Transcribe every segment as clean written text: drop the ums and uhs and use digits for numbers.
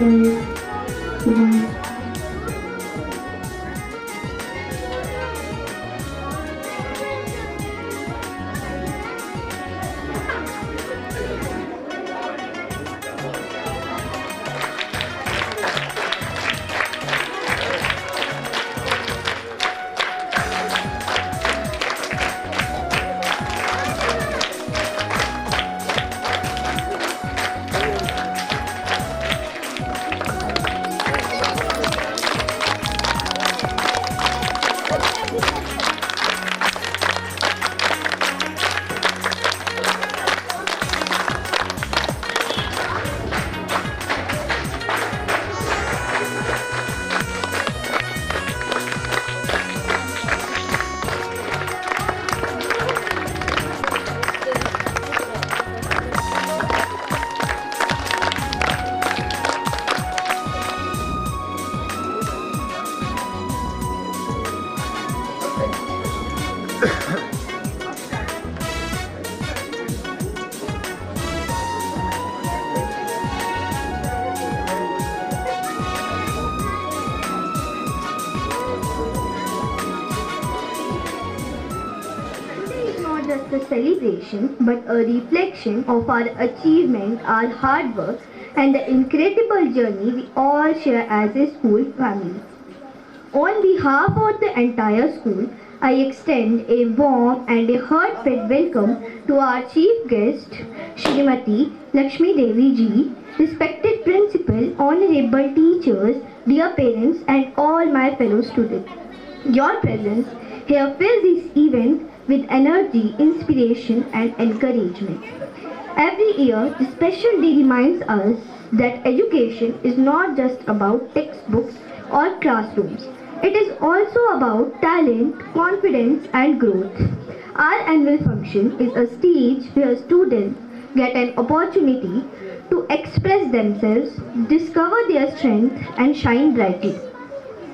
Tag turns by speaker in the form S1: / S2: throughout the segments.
S1: guys. Bye. Not just a celebration, but a reflection of our achievement, our hard work, and the incredible journey we all share as a school family. On behalf of the entire school, I extend a warm and a heartfelt welcome to our chief guest, Srimati Lakshmi Devi ji, respected principal, honorable teachers, dear parents, and all my fellow students. Your presence here fills this event with energy, inspiration, and encouragement. Every year, this special day reminds us that education is not just about textbooks or classrooms. It is also about talent, confidence, and growth. Our annual function is a stage where students get an opportunity to express themselves, discover their strengths, and shine brightly.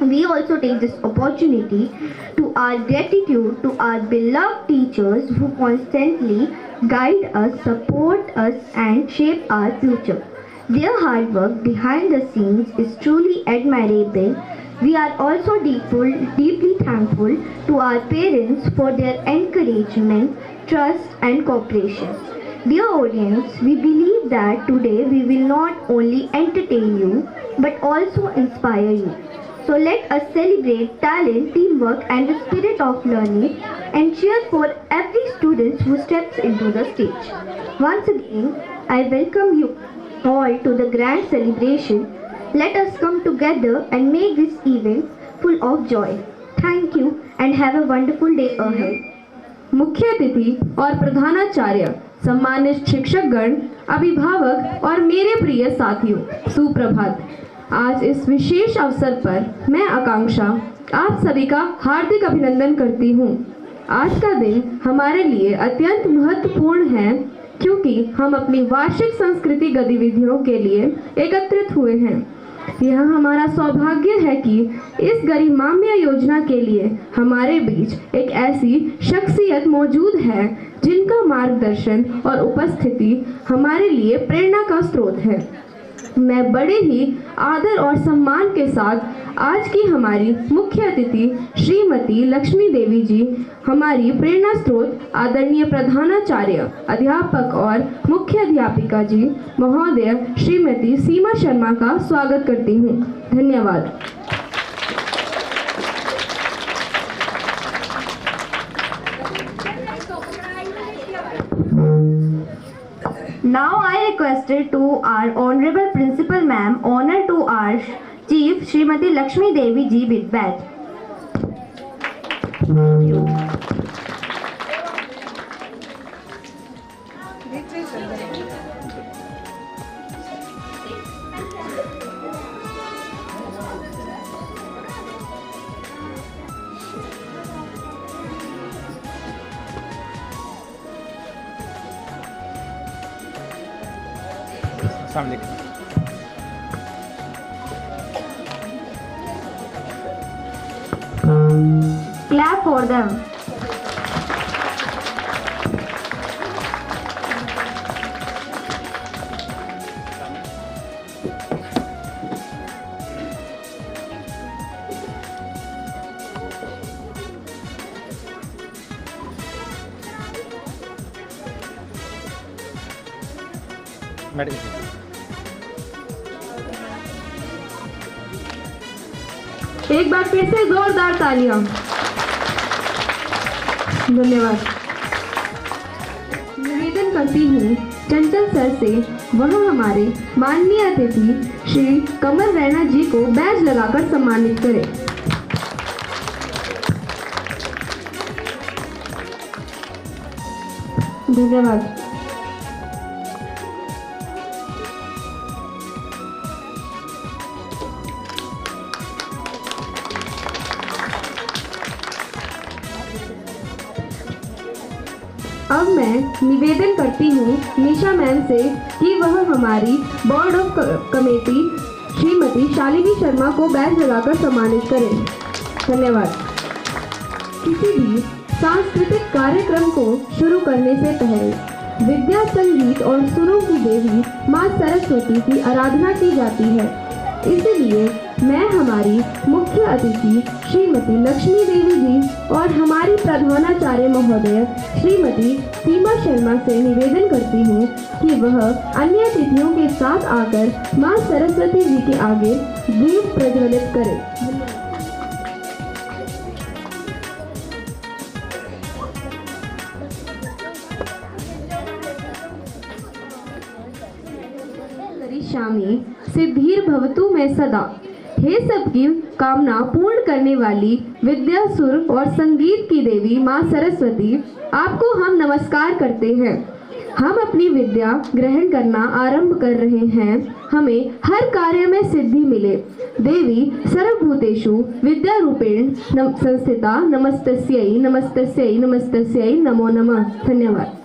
S1: We also take this opportunity to our gratitude to our beloved teachers who constantly guide us, support us, and shape our future. Their hard work behind the scenes is truly admirable. We are also deeply thankful to our parents for their encouragement, trust, and cooperation. Dear audience, we believe that today we will not only entertain you but also inspire you. So let us celebrate talent, teamwork, and the spirit of learning and cheer for every student who steps into the stage. Once again, I welcome you all to the grand celebration. Let us come together and make this event full of joy. Thank you and have a wonderful day ahead.
S2: मुख्य अतिथि और प्रधानाचार्य, सम्मानित शिक्षकगण, अभिभावक और मेरे प्रिय साथियों, सुप्रभात। आज इस विशेष अवसर पर मैं आकांक्षा आप सभी का हार्दिक अभिनंदन करती हूँ। आज का दिन हमारे लिए अत्यंत महत्वपूर्ण है क्योंकि हम अपनी वार्षिक संस्कृति गतिविधियों के लिए एकत्रित हुए हैं। यह हमारा सौभाग्य है कि इस गरिमामय योजना के लिए हमारे बीच एक ऐसी शख्सियत मौजूद है जिनका मार्गदर्शन और उपस्थिति हमारे लिए प्रेरणा का स्रोत है। मैं बड़े ही आदर और सम्मान के साथ आज की हमारी मुख्य अतिथि श्रीमती लक्ष्मी देवी जी, हमारी प्रेरणा स्रोत आदरणीय प्रधानाचार्य, अध्यापक और मुख्य अध्यापिका जी महोदय श्रीमती सीमा शर्मा का स्वागत करती हूँ। धन्यवाद।
S1: Now I requested to our Honorable Principal Ma'am, honor to our Chief Srimati Lakshmi Devi ji with badge. Clap for them.
S2: एक बार फिर से जोरदार तालियां। धन्यवाद। निवेदन करती हूँ चंचल सर से वह हमारे माननीय अतिथि श्री कमल रैना जी को बैज लगाकर सम्मानित करें। धन्यवाद। अब मैं निवेदन करती हूँ निशा मैम से कि वह हमारी board of committee Shrimati Shalini Sharma को बैज लगाकर सम्मानित करें। धन्यवाद। किसी भी सांस्कृतिक कार्यक्रम को शुरू करने से पहले विद्या, संगीत और सुरों की देवी माँ सरस्वती की आराधना की जाती है। इसलिए मैं हमारी मुख्य अतिथि श्रीमती लक्ष्मी देवी जी और हमारी प्रधानाचार्य महोदय श्रीमती सीमा शर्मा से निवेदन करती हूँ कि वह अन्य अतिथियों के साथ आकर माँ सरस्वती जी के आगे दीप प्रज्वलित करें। श्यामी सिद्धिर भवतु में सदा। हे सबकी कामना पूर्ण करने वाली विद्या, सुर और संगीत की देवी माँ सरस्वती, आपको हम नमस्कार करते हैं। हम अपनी विद्या ग्रहण करना आरंभ कर रहे हैं। हमें हर कार्य में सिद्धि मिले। देवी सर्वभूतेषु विद्या रूपेण संस्थिता। नमस्तस्यै नमस्तस्यै नमस्तस्यै नमो नमः। धन्यवाद।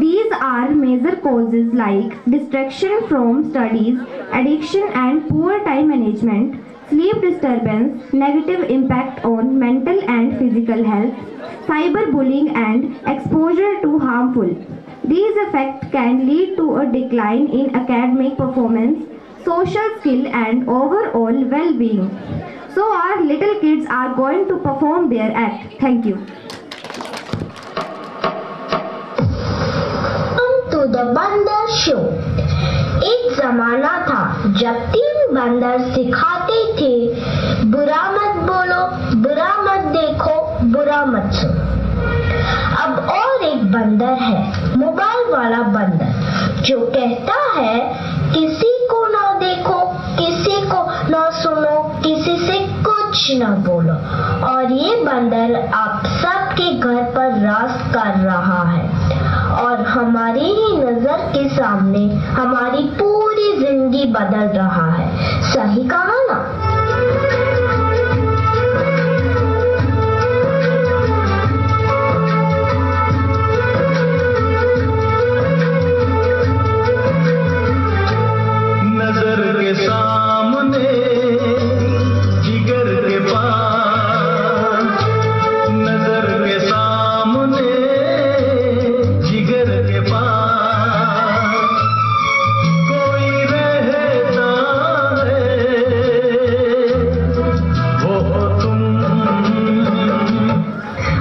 S3: These are major causes like distraction from studies, addiction and poor time management, sleep disturbance, negative impact on mental and physical health, cyberbullying and exposure to harmful. These effects can lead to a decline in academic performance, social skill and overall well-being. So our little kids are going to perform their act. Thank you.
S4: To the बंदर show. एक जमाना था जब 3 बंदर सिखाते थे, बुरा मत बोलो, बुरा मत देखो, बुरा मत सुनो। अब और एक बंदर है, मोबाइल वाला बंदर, जो कहता है किसी को ना देखो, किसी को ना सुनो, किसी से कुछ ना बोलो। और ये बंदर आप सबके घर पर राज कर रहा है और हमारी ही नजर के सामने हमारी पूरी जिंदगी बदल रहा है। सही कहा ना?
S5: नजर के सामने जिगर के पास, नजर के सामने जिगर के पास कोई रहता है, वो तुम।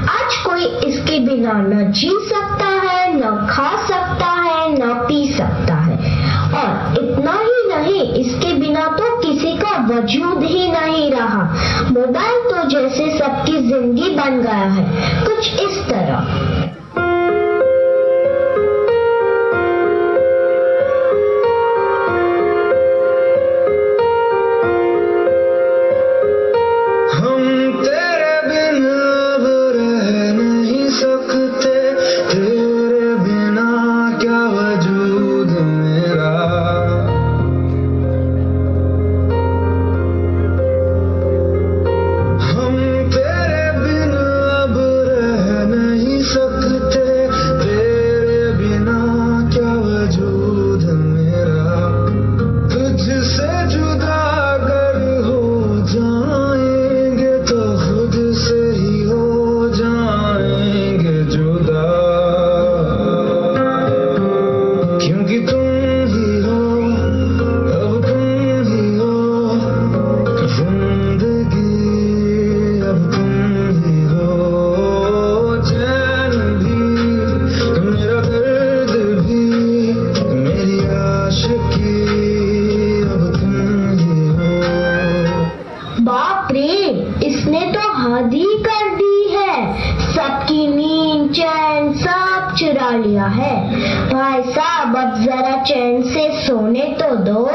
S4: आज कोई इसके बिना न जी सकता है, न खा सकता है, न पी सकता है, और इतना ही नहीं, इसके बिना तो किसी का वजूद ही नहीं रहा। मोबाइल तो जैसे सबकी जिंदगी बन गया है, कुछ इस तरह।
S5: हम तेरे बिन अब रह नहीं सकते, तेरे बिना क्या वजूद मेरा। हम तेरे बिन अब रह नहीं सकते, तेरे बिना क्या वजूद मेरा। तुझसे जुदा अगर हो जाएंगे तो खुद से ही हो जाएंगे जुदा, क्योंकि तुम ही हो, अब तुम ही हो जिंदगी, अब तुम ही हो चैन भी, मेरा दर्द भी, मेरी आशिकी, अब तुम ही हो।
S4: बाप रे, इसने तो हद ही कर दी है, सबकी नींद चैन सब चुरा लिया है। भाई साहब, अब जरा चैन से सोने तो दो।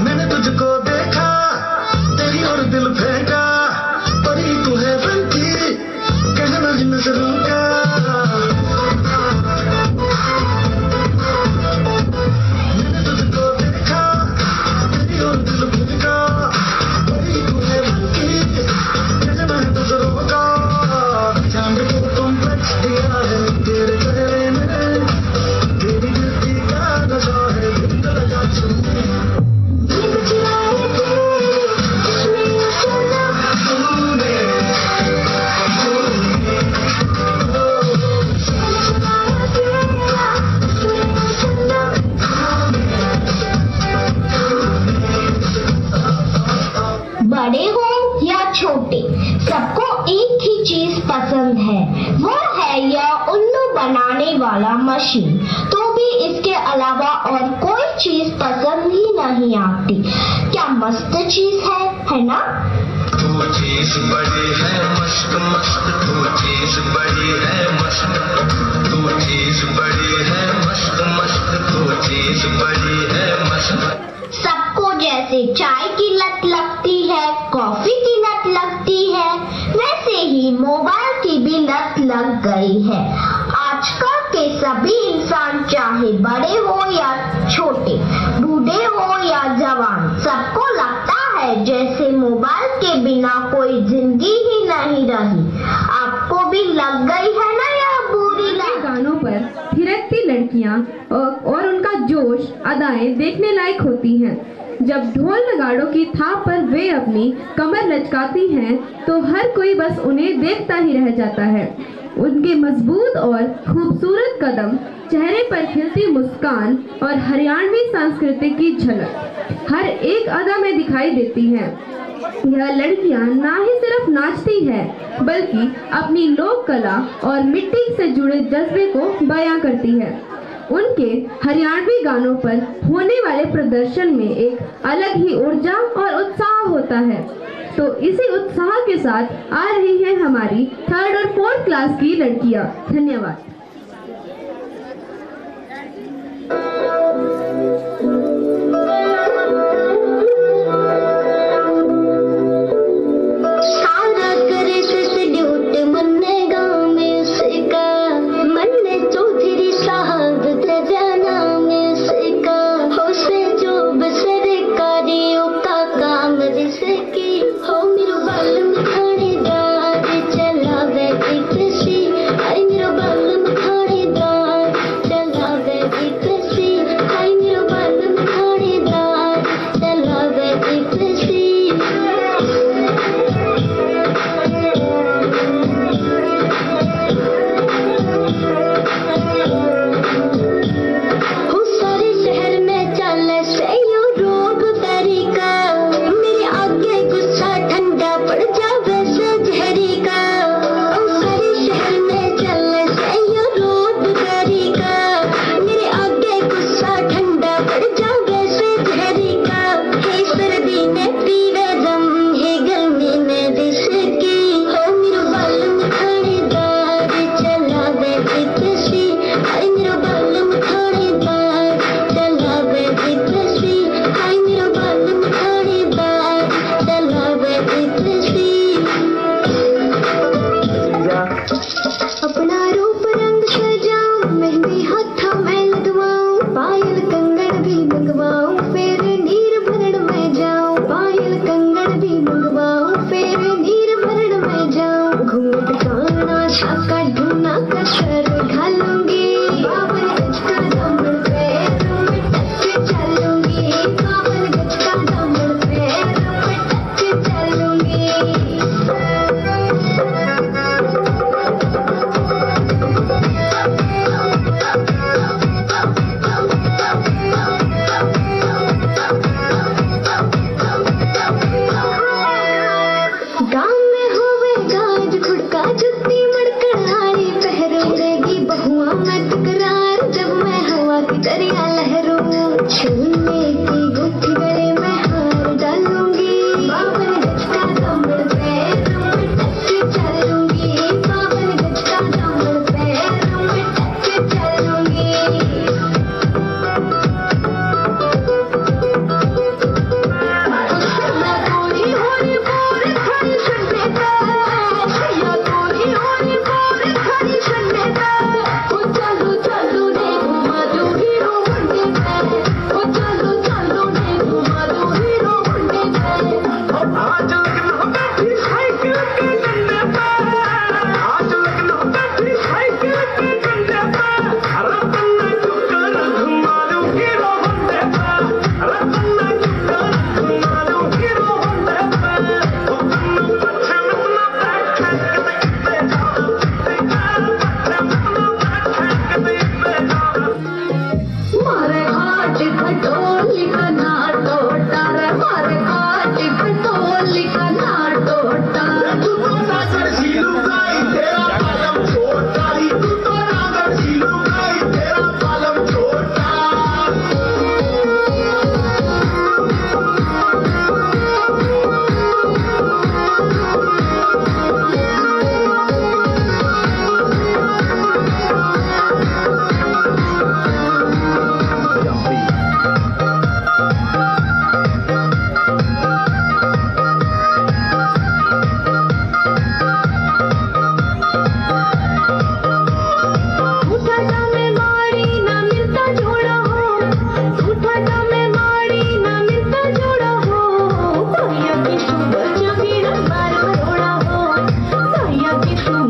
S5: मैंने तुझको देखा, तेरी और दिल फेंका, परी तू है बनती, कहना जिन से रुका। मैंने तुझको देखा, तेरी और दिल फेंका, परी तू है बनती, कहना तुझ रुका। चांद को तुम रच दिया है तेरे चेहरे में, तेरी गिरती का नशा है दिल लगा छूने।
S4: बड़े हो या छोटे, सबको एक ही चीज पसंद है, वो है यह उल्लू बनाने वाला मशीन। तो भी इसके अलावा और कोई चीज पसंद ही नहीं आती। क्या मस्त चीज है ना?
S5: तू चीज बड़ी है मस्त मस्त, तू चीज बड़ी है मस्त, तू चीज बड़ी है मस्त मस्त, तू चीज बड़ी है मस्त।
S4: सबको जैसे चाय की लत लगती है, कॉफी की लत लगती है, वैसे ही मोबाइल की भी लत लग गई है। आजकल के सभी इंसान, चाहे बड़े हो या छोटे, बूढ़े हो या जवान, सबको लगता है जैसे मोबाइल के बिना कोई जिंदगी ही नहीं रही। आपको भी लग गई है ना यह बुरी लत?
S2: गानों पर थिरकती लड़कियां और उनका जोश अदाएं देखने लायक होती हैं। जब ढोल नगाड़ों की थाप पर वे अपनी कमर लचकाती हैं तो हर कोई बस उन्हें देखता ही रह जाता है। उनके मजबूत और खूबसूरत कदम, चेहरे पर खिलती मुस्कान और हरियाणवी संस्कृति की झलक हर एक अदा में दिखाई देती हैं। यह लड़कियां ना ही सिर्फ नाचती है बल्कि अपनी लोक कला और मिट्टी से जुड़े जज्बे को बयां करती है। उनके हरियाणवी गानों पर होने वाले प्रदर्शन में एक अलग ही ऊर्जा और उत्साह होता है। तो इसी उत्साह के साथ आ रही हैं हमारी 3rd और 4th क्लास की लड़कियां। धन्यवाद।
S4: गाँव में होवे गाज खुड़का जुत्ती मड़कड़ा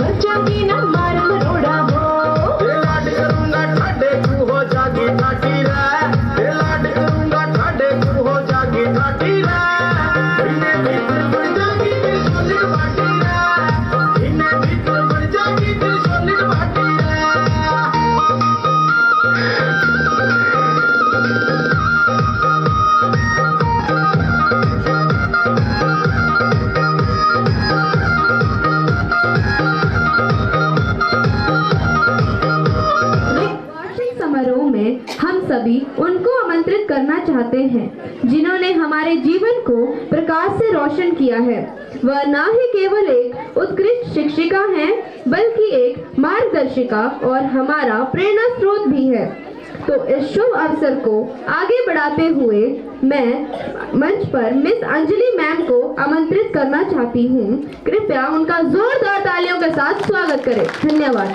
S2: नचांगी ना मार मरोड़ा हो।
S5: लाड करूंगा ठाडे तू हो जागी ठाठी रे, लाड करूंगा ठाडे तू हो जागी ठाठी रे। इन्हें भीतर बढ़ जागी दिल सोलिड बाटी रे, इन्हें भीतर बढ़ जागी दिल सोलिड बाटी रे।
S2: वार्षिक समारोह में हम सभी उनको आमंत्रित करना चाहते हैं जिन्होंने हमारे जीवन को प्रकाश से रोशन किया है। वह न ही केवल एक उत्कृष्ट शिक्षिका हैं, बल्कि एक मार्गदर्शिका और हमारा प्रेरणा स्रोत भी है। तो इस शुभ अवसर को आगे बढ़ाते हुए मैं मंच पर मिस अंजलि मैम को आमंत्रित करना चाहती हूँ। कृपया उनका जोरदार तालियों के साथ स्वागत करें। धन्यवाद।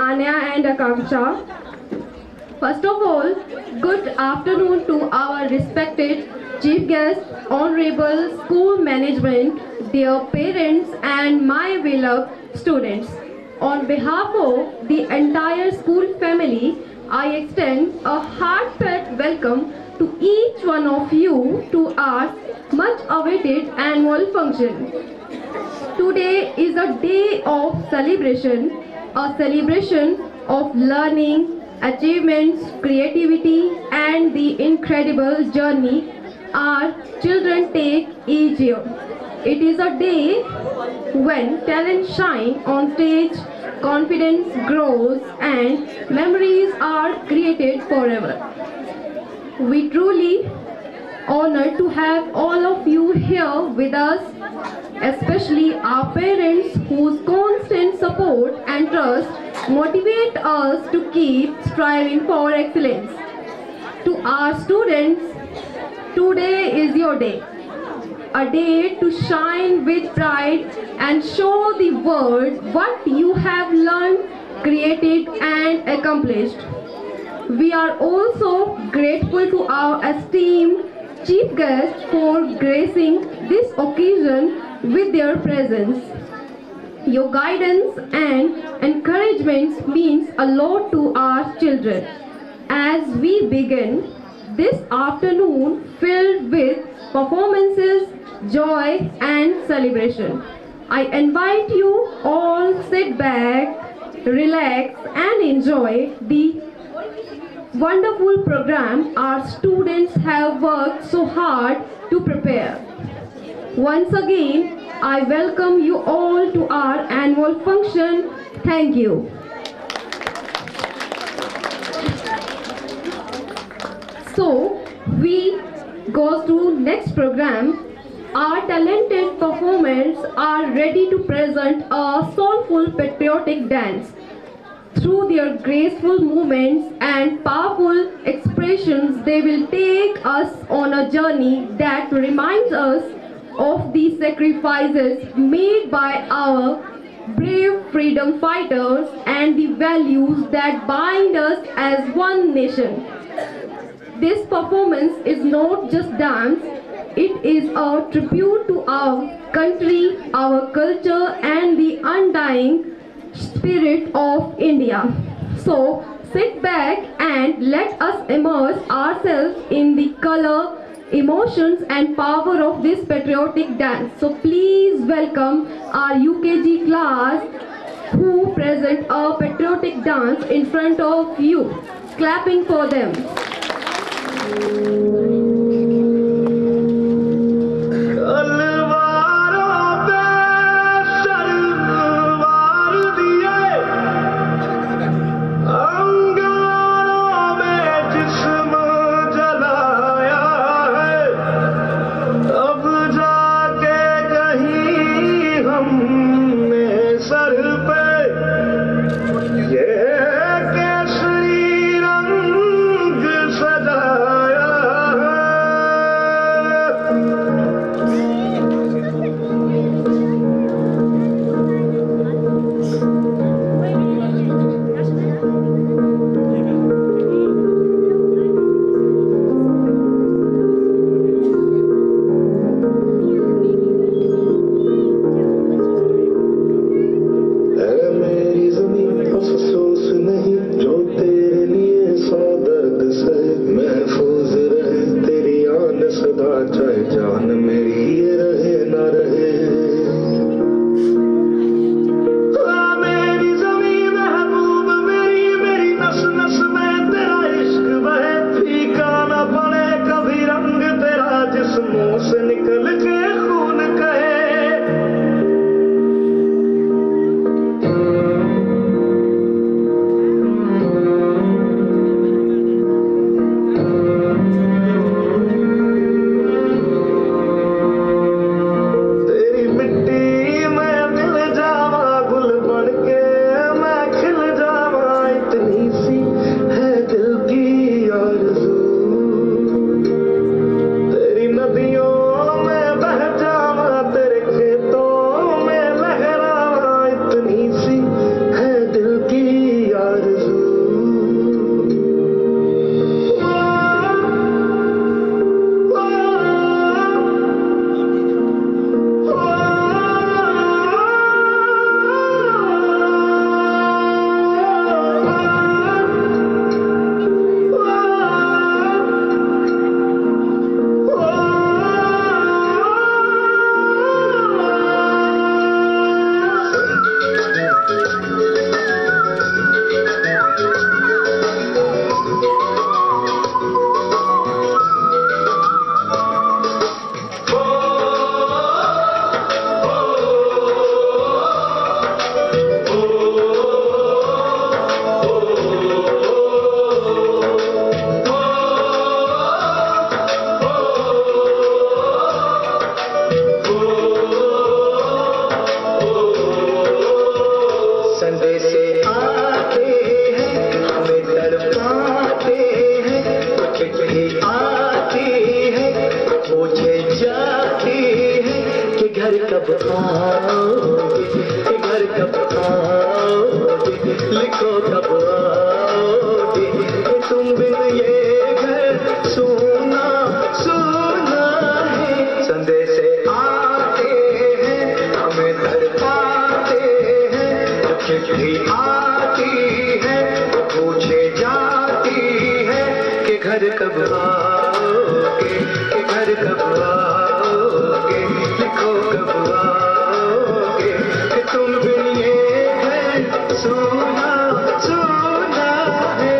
S2: Anya and Akanksha. First of all, good afternoon to our respected chief guest, honorable school management, dear parents and my beloved students. On behalf of the entire school family, I extend a heartfelt welcome to each one of you to our much awaited annual function. Today is a day of celebration, a celebration of learning, achievements, creativity, and the incredible journey our children take each year. It is a day when talent shine on stage, confidence grows, and memories are created forever. We truly honored to have all of you here with us, especially our parents whose constant support and trust motivate us to keep striving for excellence. To our students, today is your day. A day to shine with pride and show the world what you have learned, created and accomplished. We are also grateful to our esteemed chief guest for gracing this occasion with their presence. Your guidance and encouragement means a lot to our children. As we begin this afternoon filled with performances, joy and celebration, I invite you all sit back, relax and enjoy the wonderful program our students have worked so hard to prepare. Once again, I welcome you all to our annual function. Thank you. So, we go to next program. Our talented performers are ready to present a soulful patriotic dance. Through their graceful movements and powerful expressions, they will take us on a journey that reminds us of the sacrifices made by our brave freedom fighters and the values that bind us as one nation. This performance is not just dance, it is a tribute to our country, our culture and the undying spirit of India. So sit back and let us immerse ourselves in the color, emotions and power of this patriotic dance. So please welcome our UKG class who present a patriotic dance in front of you. Clapping for them.
S5: Kesari रंग सजाया आओगे, लिखो कब आओगे, कि तुम बिन ये घर सुना सुना है। संदेश आते हैं हमें तड़पाते हैं, जब चिट्ठी आती है तो पूछे जाती है कि घर कब आओगे, कि घर कब आओगे, लिखो कब आओगे, कि तुम बिन ये घर सुना सुना है।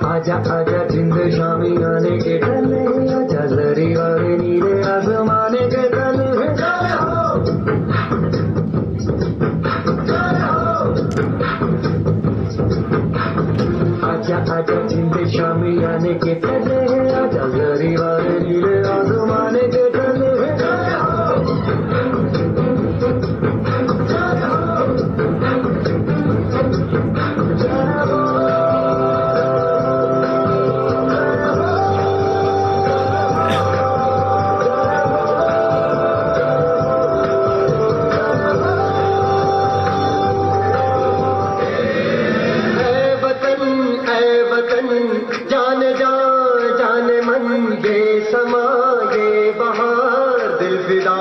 S5: आजा आजा जिंद शामी आने के तले, आजा जरी वाले नीले आसमाने के तले। आजा आजा जिंद शामी आने के तले, आजा जरी वाले नीले आसमाने के तले। जान जा जान मन ये समा ये बहार दिल फिदा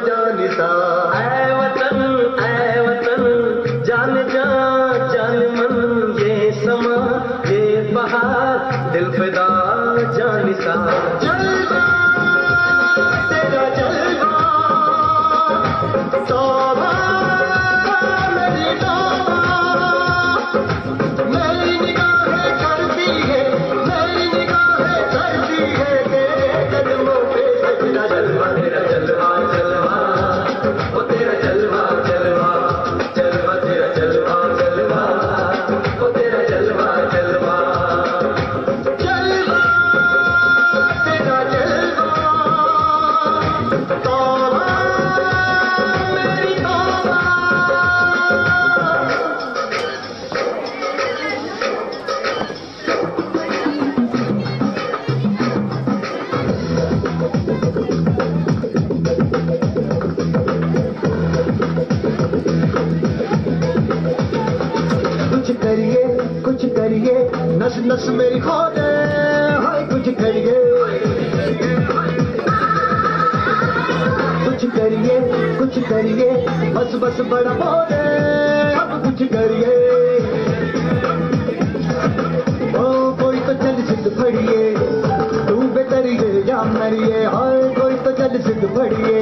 S5: जानिसा। ऐ वतन जान जा जान मन ये समा ये बहार दिल फिदा जानिसा। जलवा तेरा जलवा तौबा मेरी तौबा, मेरी निगाहें करती है, मेरी निगाहें करती है तेरे कदमों पे सजदा। जलवा तेरा जलवा जलवा, वो तेरा जलवा जलवा जलवा, तेरा जलवा जलवा, वो तेरा जलवा जलवा जलवा, तेरा जलवा तौबा मेरी तौबा। कुछ करिए नस नस मेरी खोले, हाय कुछ करिए बस बस बड़ा बोले, अब कुछ करिए। ओ कोई तो चल सिद्ध फड़िए, तू बेतरिए या मरिए, हाय कोई तो चल सिद्ध फड़िए,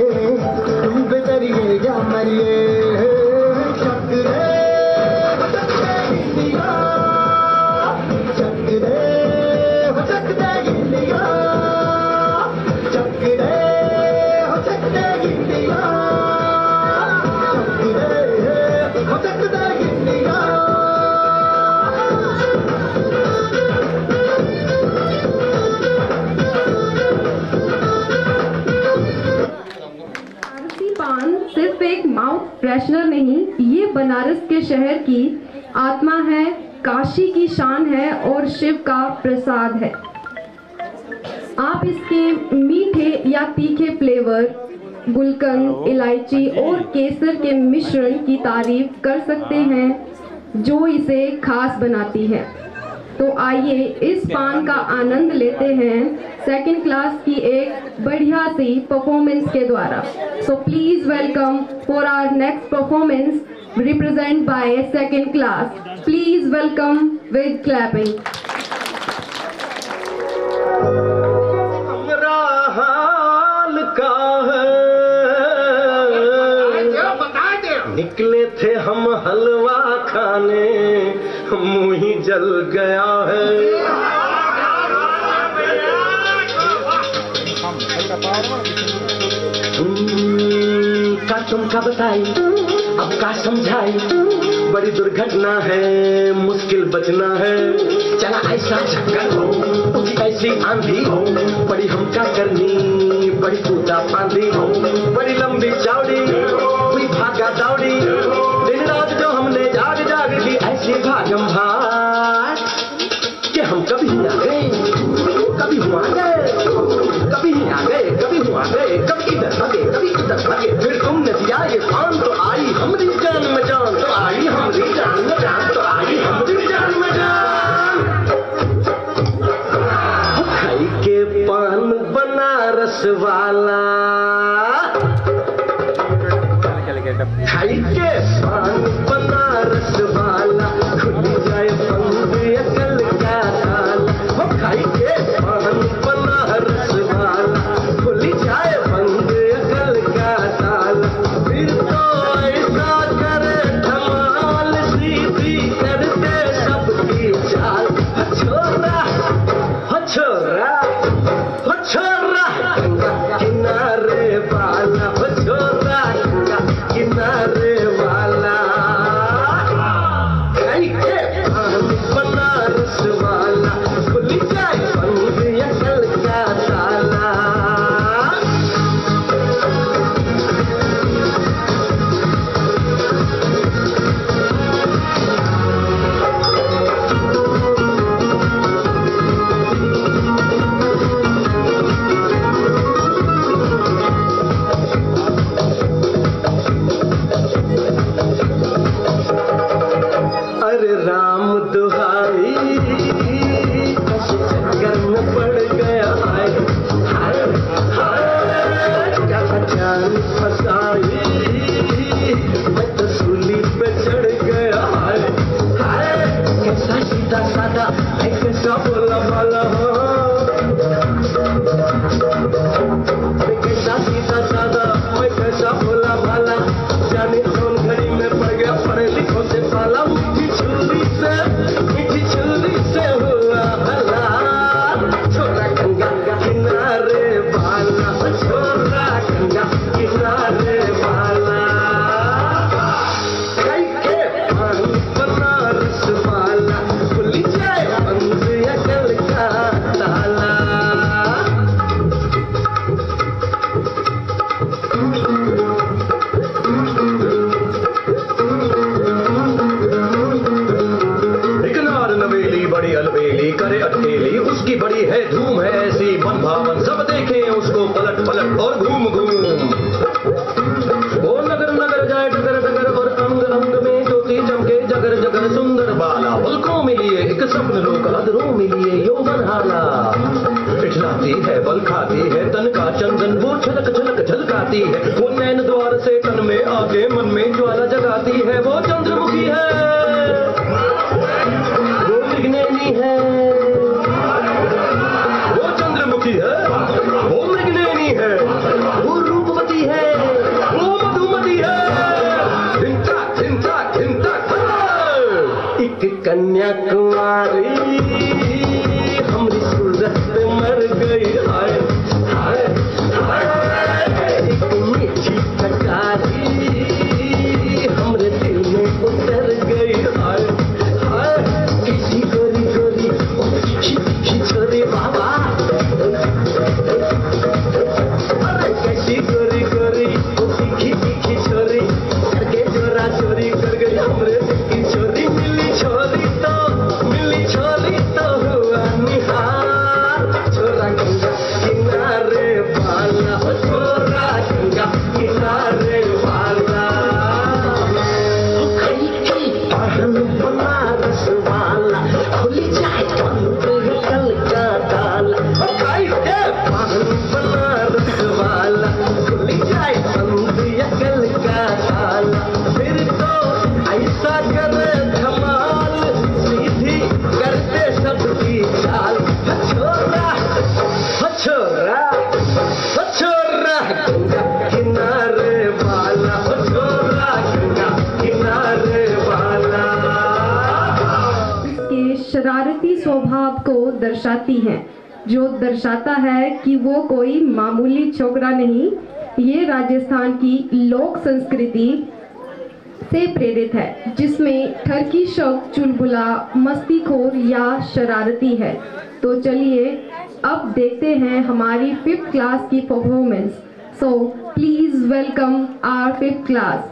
S5: तू बेतरिए या मरिए। चक्रे
S2: सिर्फ एक माउथ फ्रेशनर नहीं, ये बनारस के शहर की आत्मा है, काशी की शान है और शिव का प्रसाद है। आप इसके मीठे या तीखे फ्लेवर, गुलकंद, इलायची और केसर के मिश्रण की तारीफ कर सकते हैं जो इसे खास बनाती है। तो आइए इस पान का आनंद लेते हैं सेकंड क्लास की एक बढ़िया सी परफॉर्मेंस के द्वारा। So please welcome for our next performance represent by second class. Please welcome with clapping.
S5: हमरा हाल का है, निकले थे हम हलवा खाने मुंह ही जल गया है। का तुमका बताई अब का समझाई, बड़ी दुर्घटना है मुश्किल बचना है। चला ऐसा चक्कर हो कुछ ऐसी आंधी हो, बड़ी हमका करनी बड़ी कूदा फांदी हो, बड़ी लंबी चौड़ी हुई भागा दौड़ी, दिन रात जो हमने जाग जाग की ऐसी भागम भाग कि हम कभी आ गए कभी हुआ गए, कभी आ गए कभी हुआ गए, कभी इधर भागे कभी उधर भागे, फिर तुमने दिया ये पान तो आई हमारी जान में जान, तो आई हमारी जान में जान, तो आई हमारी जान में जान। खाई के पान बनारस वाला, खाई के पान बनारस वाला, खुल जाए बंद अकल का ताला। वो खाई के पान बनारस वाला, खुल जाए बंद अकल का ताला, फिर तो ऐसा करे धमाल सीधी करके सबकी चाल। छोरा छोरा छोरा किनारे वाला, छोरा किनारे वाला, खाई के पान बनारस वाला, खुल जाए बंद अकल का ताला। अरे राम दुहाई कैसे चक्कर में पड़ गया, हाय हाय हाय क्या जान फसाई, मैं तो सूली पे चढ़ गया, हाय हाय कैसा सीधा साधा कैसा बोला भाला, कैसा सीधा साधा मैं कैसा बोला भाला, जाने कौन घड़ी में पड़ गया पढ़े लिखों से पाला। मीठी छुरी से हुआ हला, छोरा गंगा किनारे वाला, छोरा गंगा किनारे वाला, खाई के पान बनारस वाला, खुल जाए बंद अकल का ताला। बड़ी अलबेली करे अकेली, उसकी बड़ी है धूम है ऐसी मन भावन, सब देखें उसको पलट पलट और घूम घूम। वो नगर नगर जाए डगर डगर और अंग अंग में ज्योति चमके जगर जगर, सुंदर बाला पलकों मिलिए एक सपन लोक अधरों मिलिए यौवन हाला। पिछलाती है बल खाती है तन का चंदन, वो छलक छलक झलकाती है, वो नैन द्वार से तन में आके मन में ज्वाला जगाती है, वो चंद्रमुखी है है, वो चंद्रमुखी है, वो मृगनयनी है, वो रूपवती है, वो मधुमती है। चिंता चिंता चिंता एक कन्याकुमारी हमारी सूरत पे मर गई, हाय हाय हाय एक मीठी कटारी हमरे दिल में उतर गई, हाय हाय किसी गोरी गोरी छोरी बाबा, अरे कैसी गोरी गोरी तीखी तीखी छोरी करके जोरा चोरी कर गई हमरे की छोरी। मिली छोरी तो हुआ निहार, छोरा गंगा किनारे वाला, छोरा गंगा किनारे वाला, खाई के पान बनारस वाला, खुल जाए बंद अकल का ताला। खाई के पान बनारस वाला, खुल जाए बंद अकल का ताला, फिर तो ऐसा करे धमाल सीधी करते सबकी चाल। छोरा छोरा छोरा गंगा किनारे वाला, छोरा गंगा किनारे वाला।
S2: शरारती स्वभाव को दर्शाती हैं, जो दर्शाता है कि वो कोई मामूली छोकरा नहीं, ये राजस्थान की लोक संस्कृति से प्रेरित है, जिसमें ठरकी शब्द चुलबुला, मस्तीखोर या शरारती है। तो चलिए अब देखते हैं हमारी 5th क्लास की performance. So please welcome our 5th class.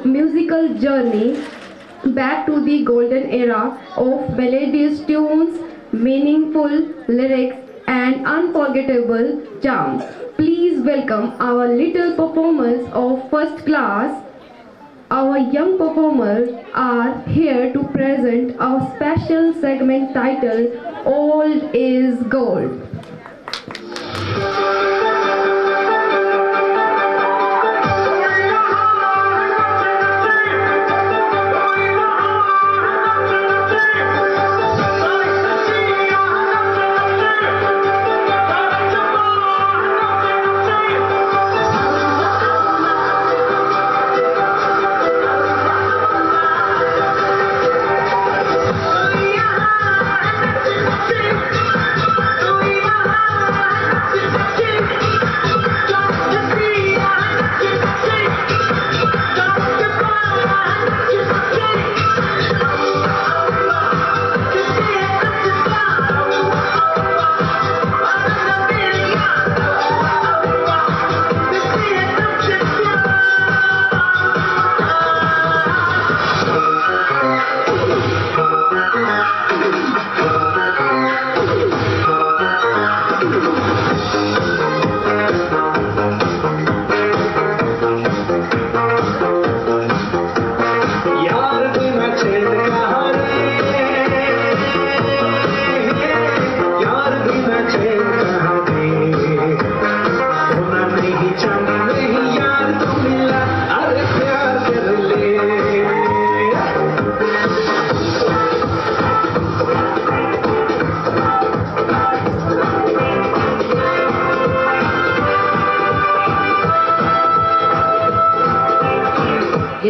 S2: musical journey back to the golden era of melodious tunes, meaningful lyrics, and unforgettable charm. Please welcome our little performers of first class. Our young performers are here to present our special segment titled Old is Gold.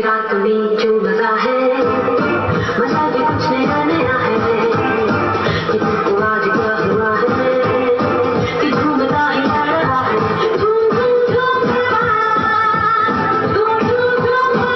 S6: रात में जो मजा है मजा भी कुछ नया नया है कि तुमको आज क्या हुआ है कि झूमता ही आ रहा है झूम झूम झूम झूम झूम झूम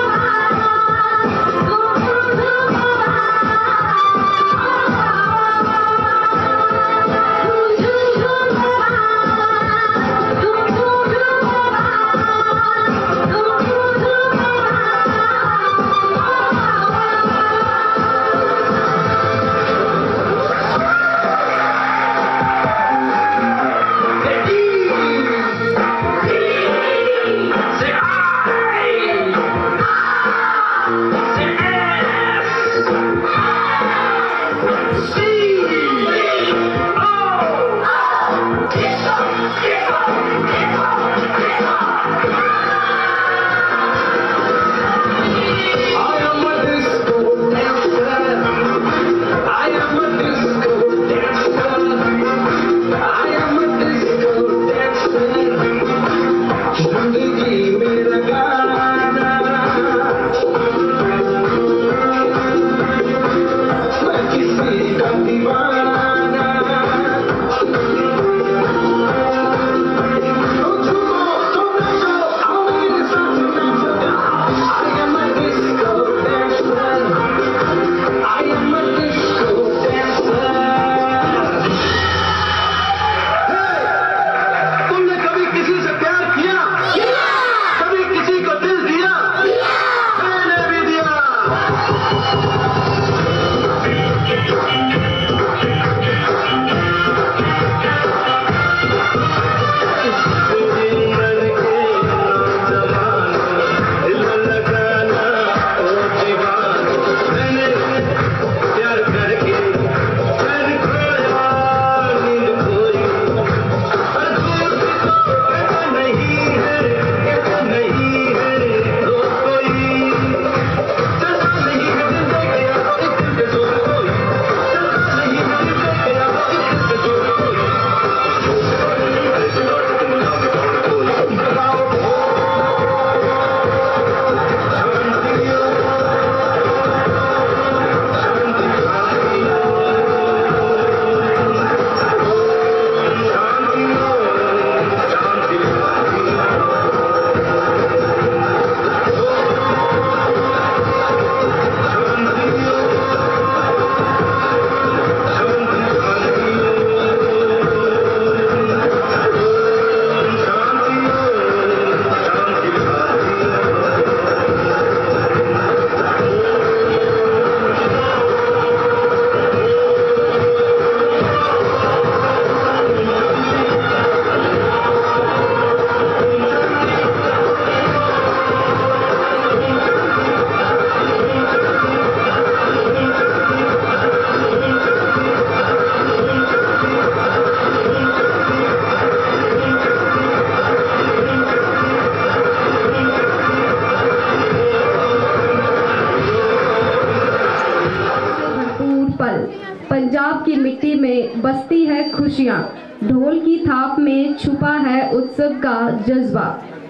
S2: बसती है खुशियाँ, ढोल की थाप में छुपा है उत्सव का जज्बा,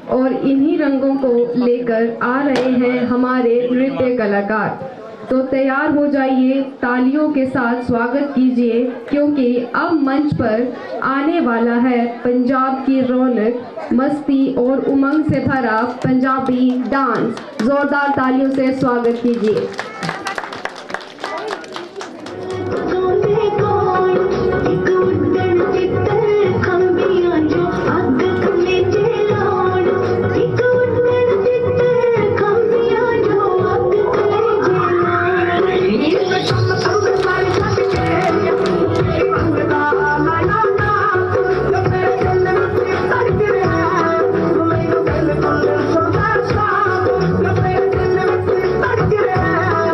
S2: और इन्हीं रंगों को लेकर आ रहे हैं हमारे नृत्य कलाकार। तो तैयार हो जाइए, तालियों के साथ स्वागत कीजिए, क्योंकि अब मंच पर आने वाला है पंजाब की रौनक, मस्ती और उमंग से भरा पंजाबी डांस। जोरदार तालियों से स्वागत कीजिए।
S5: Yeah.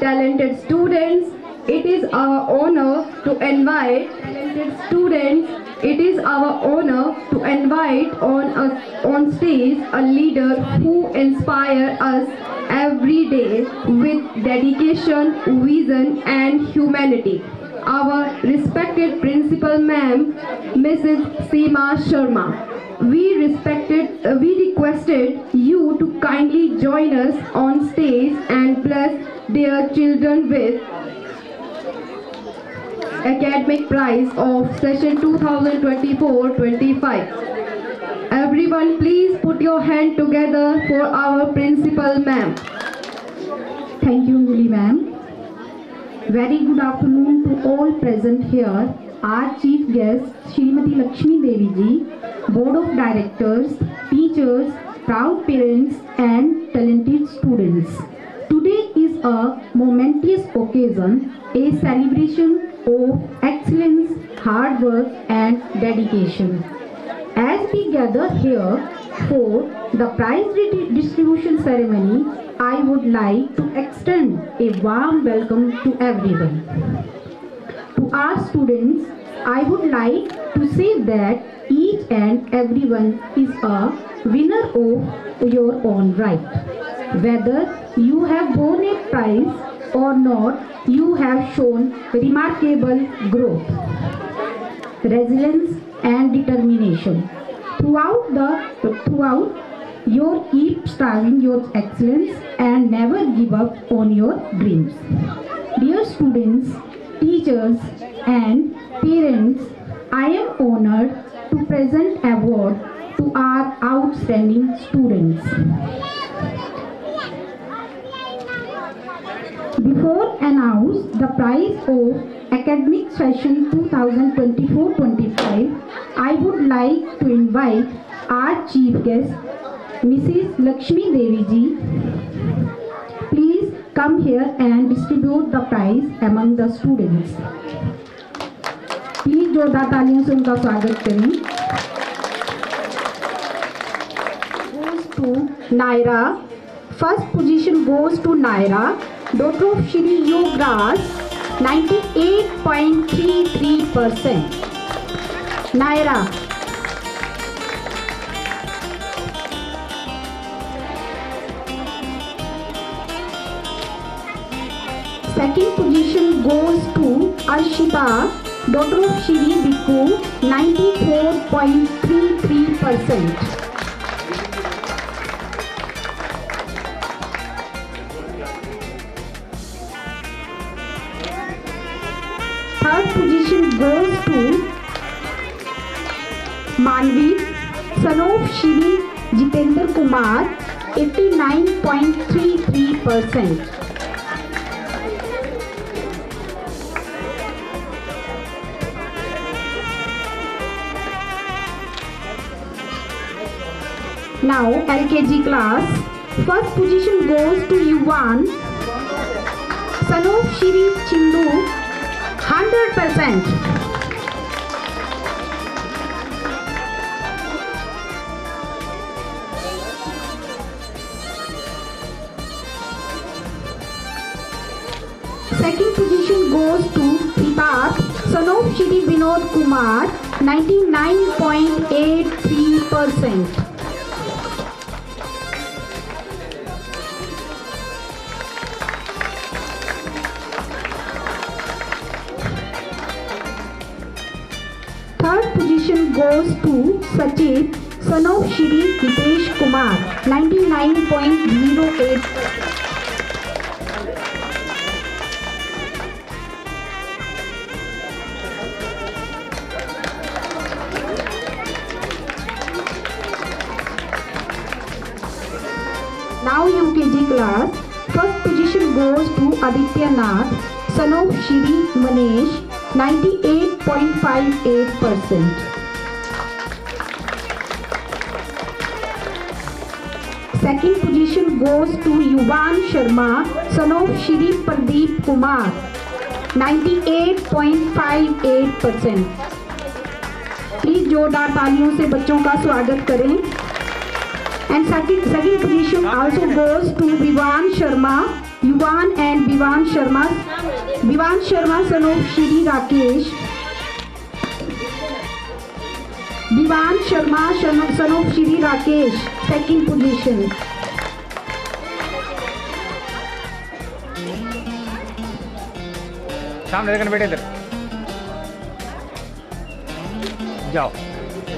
S2: talented students, it is our honor to invite on stage a leader who inspires us every day with dedication, vision and humanity. Our respected principal ma'am, Mrs. Seema Sharma. We requested you to kindly join us on stage and bless their children with academic prize of session 2024-25. Everyone please put your hand together for our principal ma'am.
S7: Thank you, Muli ma'am. Very good afternoon to all present here. Our chief guest, Srimati Lakshmi Devi ji, Board of Directors, teachers, proud parents and talented students. Today is a momentous occasion, a celebration of excellence, hard work and dedication. As we gather here for the prize distribution ceremony, I would like to extend a warm welcome to everyone. To our students, I would like to say that each and everyone is a winner of your own right. Whether you have won a prize or not, you have shown remarkable growth, resilience and determination. Throughout you keep striving your excellence and never give up on your dreams. Dear students, teachers and parents, I am honored to present award to our outstanding students. Before announce the prize of academic session 2024-25, I would like to invite our chief guest, Mrs. Lakshmi Devi ji. Please come here and distribute the prize among the students. Please जोरदार तालियों से उनका स्वागत करें. Goes to Naira. First position goes to Naira, daughter of Shri Yograj, 98.33%. Naira. Second position goes to Arshita, daughter of Shri Bikku, 94.33%. Third position goes to Manvi, son of Shri Jitendra Kumar, 89.33%. Now LKG class. First position goes to Yuvan, son of Shri Chindu, 100%. Second position goes to Siddharth, son of Shri Vinod Kumar, 99.83%. Third position goes to Sachit, son of Shri Hitesh Kumar, 99.08%. Now UKG class. First position goes to Aditya Nath, son of Shri Manesh, 98.58%. Second position goes to Yuvan Sharma, son of Shri Pradeep Kumar, 98.58%. Please जोरदार तालियों से बच्चों का स्वागत करें. And second position also goes to Vivan Sharma, Yuvan and Vivan Sharma. Vivan Sharma, son of Shri Rakesh. Vivan Sharma, son of Shri Rakesh, second position.
S8: सामने देखना बेटे इधर जाओ।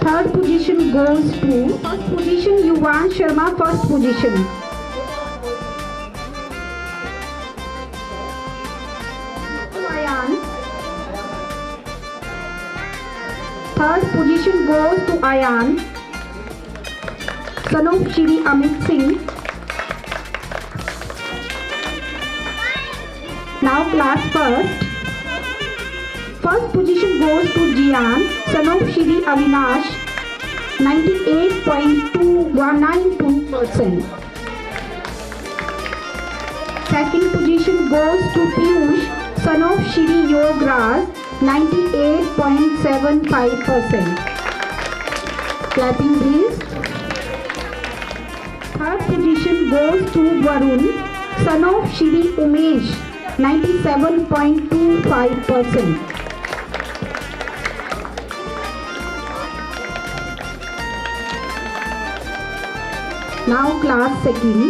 S7: Third position goes to first position Yuvan Sharma, first position. Ayan. Third position goes to Ayan, son of Shri Amit Singh. Now class first. First position goes to Jian, son of Shri Avinash, 98.2192%. Second position goes to Piyush, son of Shri Yograj, 98.75%. Clapping please. Third position goes to Varun, son of Shri Umesh, 97.25%. Now class second.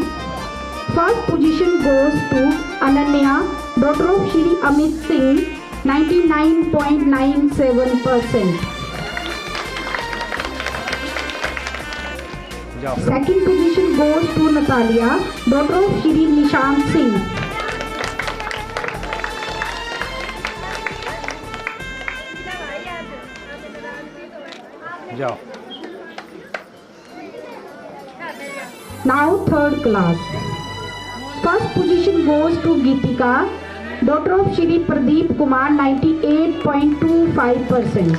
S7: First position goes to Ananya, daughter of Shri Amit Singh, 99.97%.
S8: जाओ।
S7: Second position goes to Natalia, daughter of Shri Nishant Singh.
S8: जाओ।
S7: Now third class. First position goes to Geetika, daughter of Shri Pradeep Kumar, 98.25%.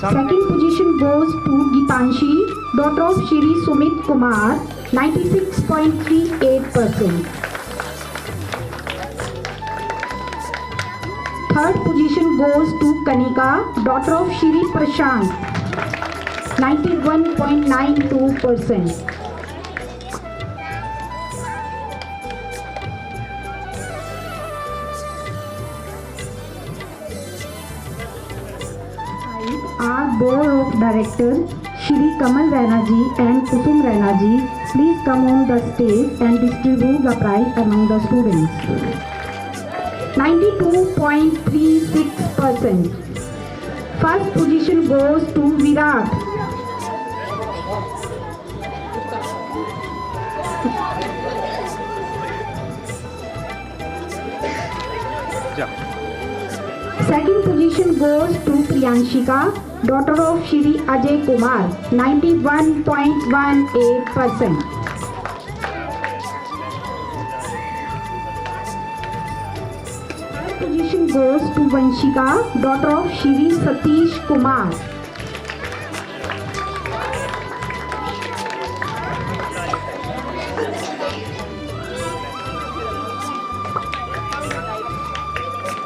S7: Second position goes to Gitanshi, daughter of Shri Sumit Kumar, 96.38%. Third position goes to Kanika, daughter of Shri Prashant, 91.92%. Our board of directors, Shri Kamal Raina ji and Kusum Raina ji, please come on the stage and distribute the prize among the students. 92.36%. First position goes to Virat.
S8: जाओ।
S7: Second position goes to Priyanshika, daughter of Shri Ajay Kumar, 91.18%. Third position goes to Vanshika, daughter of Shri Satish Kumar.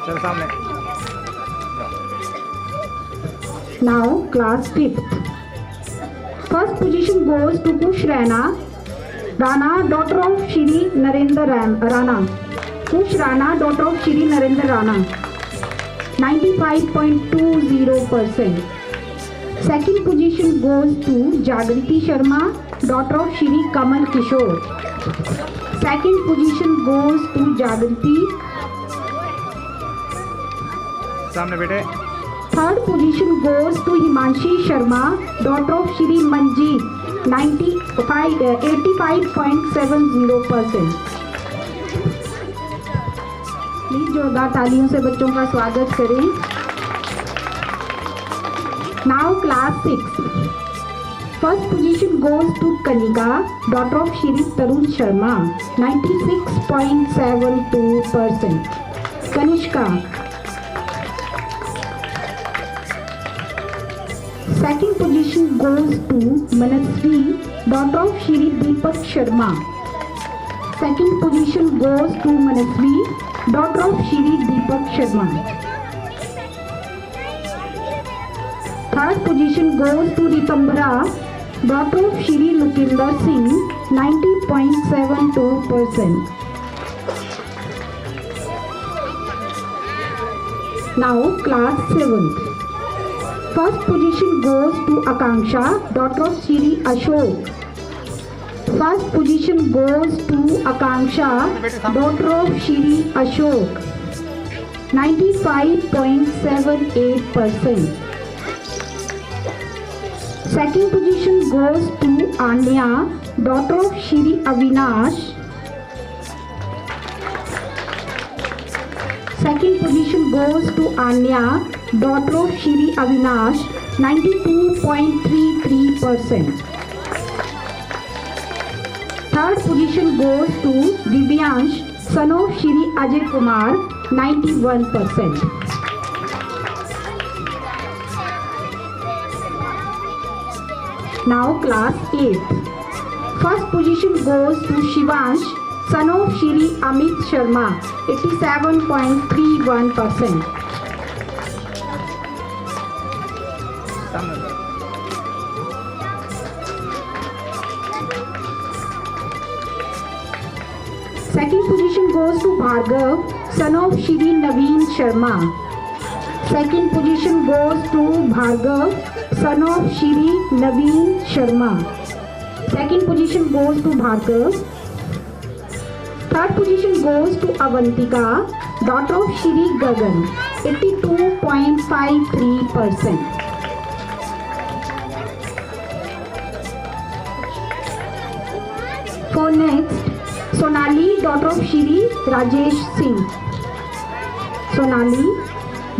S8: चल सामने जाओ।
S7: Now class 5th. First position goes to Kush Rana, daughter of Shri Narendra Rana. Kush Rana, daughter of Shri Narendra Rana, 95.20%. Second position goes to Jagriti Sharma, daughter of Shri Kamal Kishore. Second position goes to Jagriti.
S8: सामने बेटे।
S7: Third position goes to Himanshi Sharma, daughter of Shri Manjeet, 85.70%. Please जोरदार तालियों से बच्चों का स्वागत करें। Now class 6. First position goes to Kanika, daughter of Shri Tarun Sharma, 96.72%. Kanishka. Second position goes to Manasvi, daughter of Shri Deepak Sharma. Second position goes to Manasvi, daughter of Shri Deepak Sharma. Third position goes to Ritambara, daughter of Shri Lukinder Singh, 90.72%. Now class 7th. First position goes to Akanksha, daughter of Shri Ashok. First position goes to Akanksha, daughter of Shri Ashok, 95.78%. Second position goes to Anya, daughter of Shri Avinash. Second position goes to Anya, daughter of Shri Avinash, 92.33%. Third position goes to Divyansh, son of Shri Ajay Kumar, 91%. Now class 8th. First position goes to Shivansh, son of Shri Amit Sharma, 87.31%.
S8: सामने जाओ।
S7: Second position goes to Bhargav, son of Shri Naveen Sharma. Second position goes to Bhargav, son of Shri Naveen Sharma. Second position goes to Bhargav. Third position goes to Avantika, daughter of Shri Gagan, 82.53%. For next, Sonali, daughter of Shri Rajesh Singh. Sonali,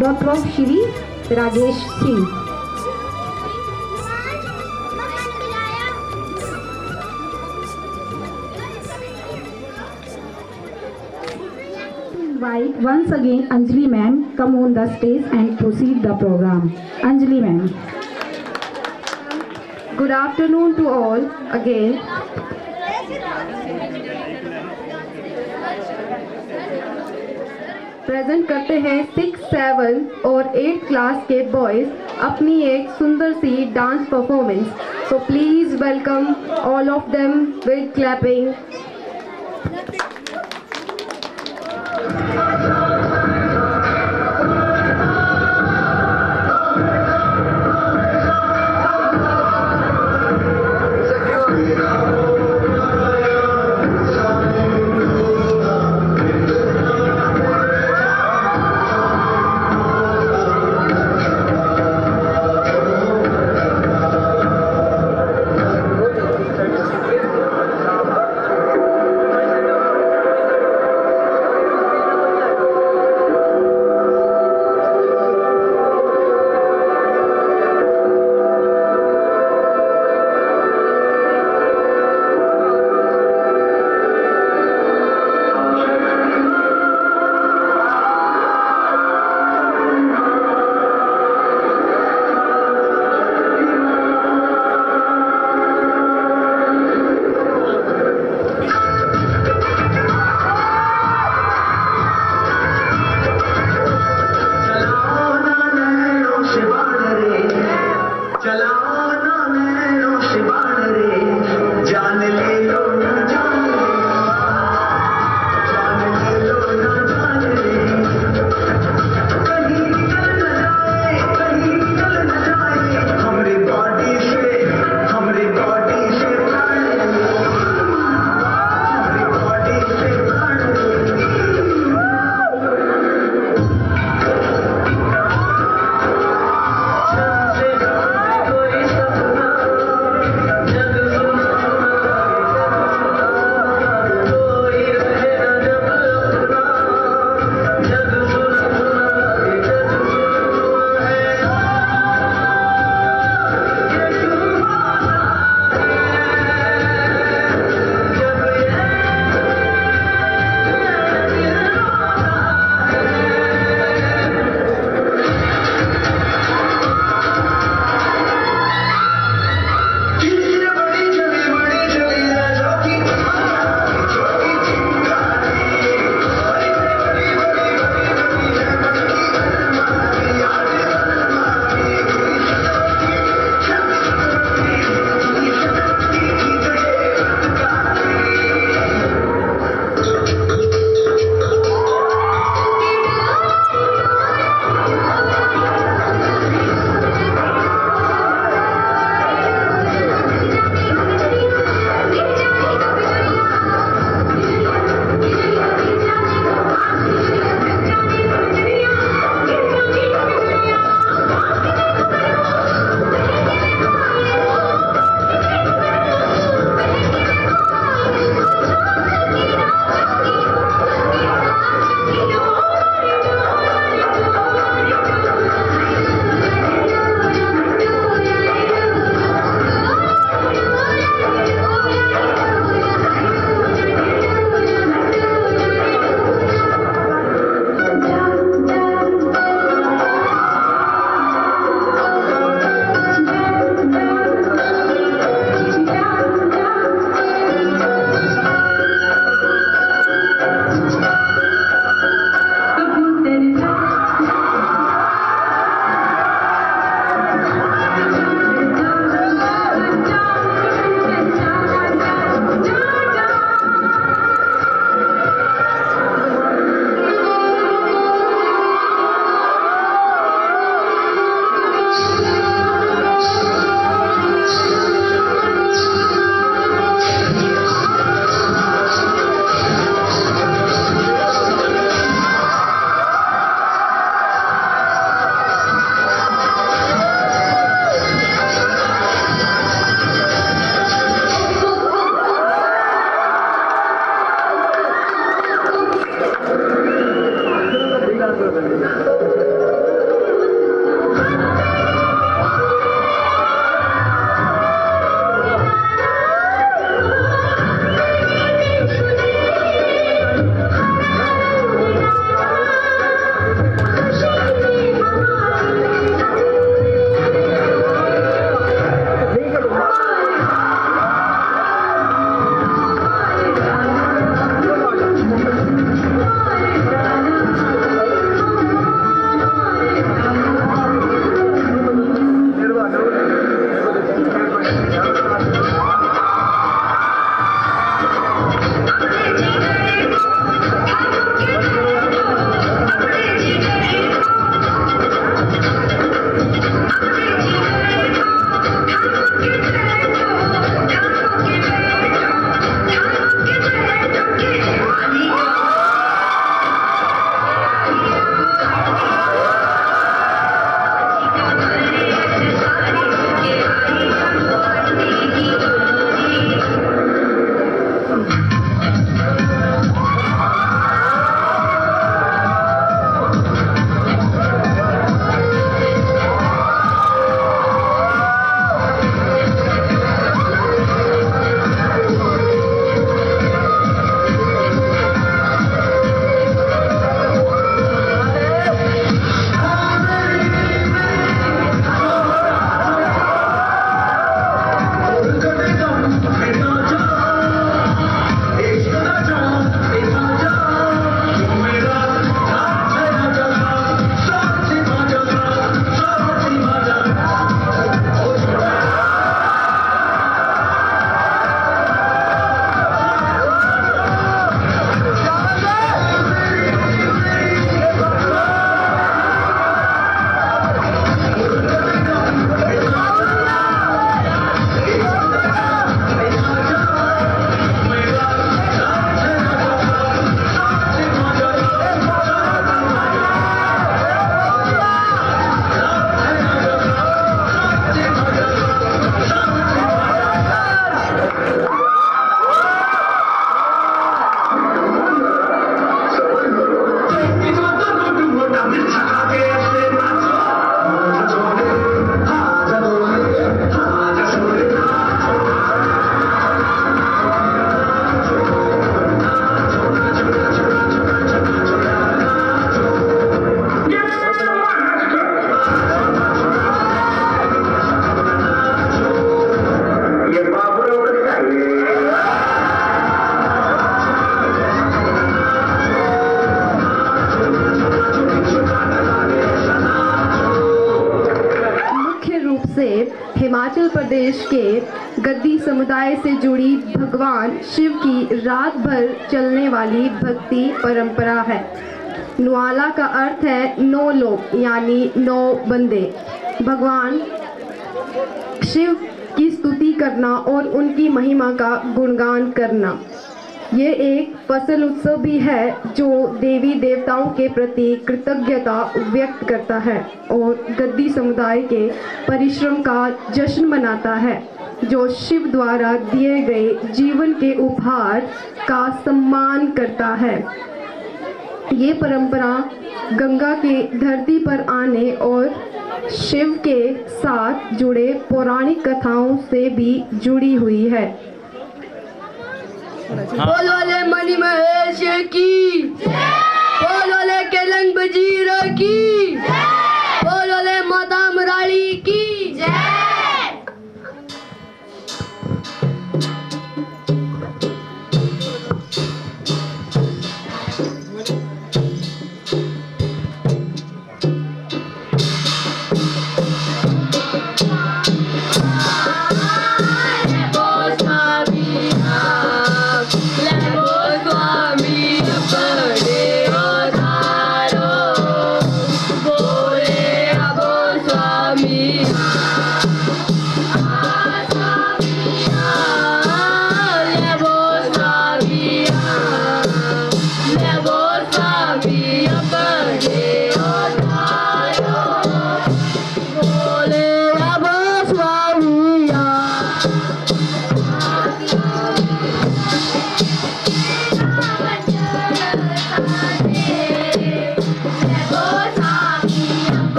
S7: daughter of Shri Rajesh Singh. Invite once again Anjali ma'am come on the stage and proceed the program. Anjali ma'am.
S2: Good afternoon to all again. Present करते हैं 6, 7 और 8 class के boys अपनी एक सुंदर सी dance performance. So please welcome all of them with clapping. Himachal Pradesh के गद्दी समुदाय से जुड़ी भगवान शिव की रात भर चलने वाली भक्ति परंपरा है। नुआला का अर्थ है 9 लोग यानी 9 बंदे। भगवान शिव की स्तुति करना और उनकी महिमा का गुणगान करना। ये एक फसल उत्सव भी है जो देवी देवताओं के प्रति कृतज्ञता व्यक्त करता है और गद्दी समुदाय के परिश्रम का जश्न मनाता है जो शिव द्वारा दिए गए जीवन के उपहार का सम्मान करता है। ये परंपरा गंगा के धरती पर आने और शिव के साथ जुड़े पौराणिक कथाओं से भी जुड़ी हुई है।
S9: बोल वाले मणि महेश की, बोल वाले केलंग बजीरा की, बोल वाले माता मुरारी की जय। Go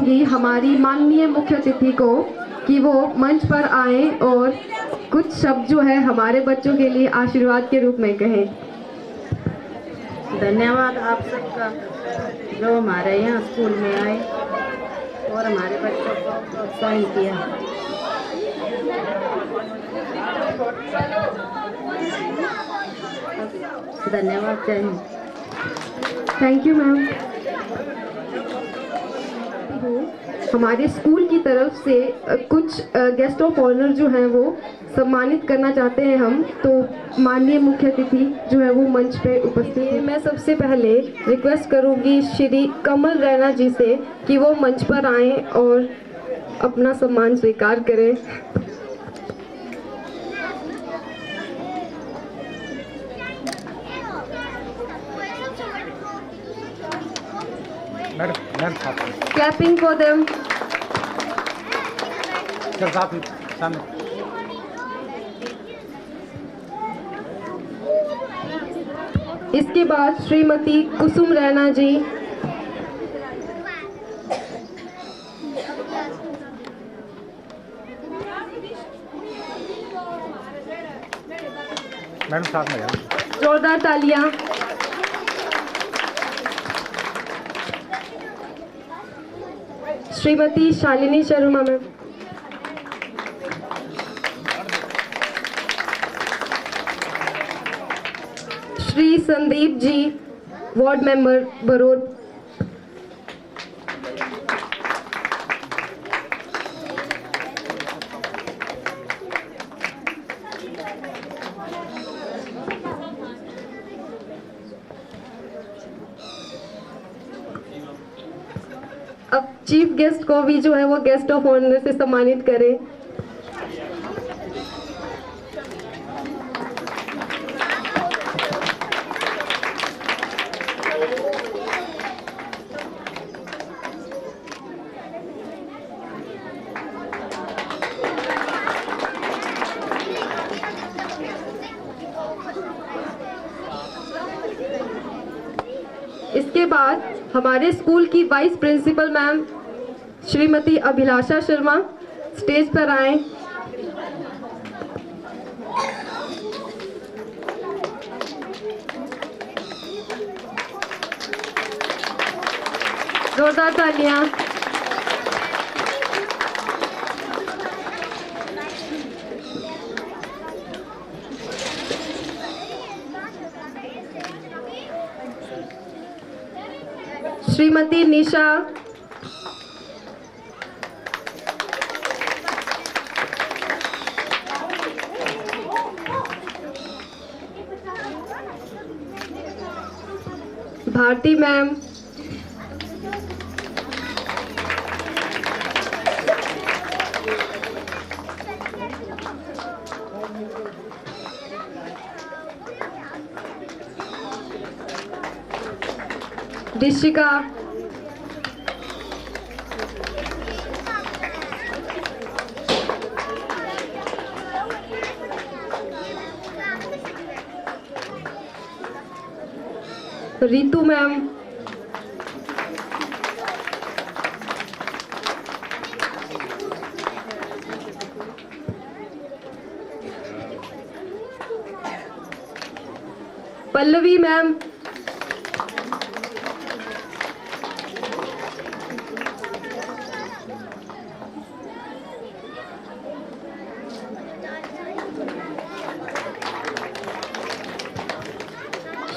S2: चाहूँगी हमारी माननीय मुख्य अतिथि को कि वो मंच पर आए और कुछ शब्द जो है हमारे बच्चों के लिए आशीर्वाद के रूप में कहें।
S10: धन्यवाद आप सबका जो हमारे यहाँ स्कूल में आए और हमारे बच्चों को प्रोत्साहन किया। धन्यवाद। जय हिंद।
S2: Thank you ma'am. हमारे स्कूल की तरफ से कुछ गेस्ट ऑफ ऑनर जो हैं वो सम्मानित करना चाहते हैं हम, तो माननीय मुख्य अतिथि जो है वो मंच पे उपस्थित हैं। मैं सबसे पहले रिक्वेस्ट करूंगी श्री कमल रैना जी से कि वो मंच पर आएं और अपना सम्मान स्वीकार करें। Clapping for them. इसके बाद श्रीमती कुसुम रैना जी,
S8: मैडम साथ में जाओ।
S2: जोरदार तालियां। Shrimati Shalini Sharma ma'am, Shri Sandeep ji ward member बरोर, अब चीफ गेस्ट को भी जो है वो गेस्ट ऑफ ऑनर से सम्मानित करें। इसके बाद हमारे स्कूल की वाइस प्रिंसिपल मैम श्रीमती अभिलाषा शर्मा स्टेज पर आए। जोरदार तालियां। श्रीमती Nisha, Bharti ma'am, Dishika, Ritu ma'am, Pallavi ma'am,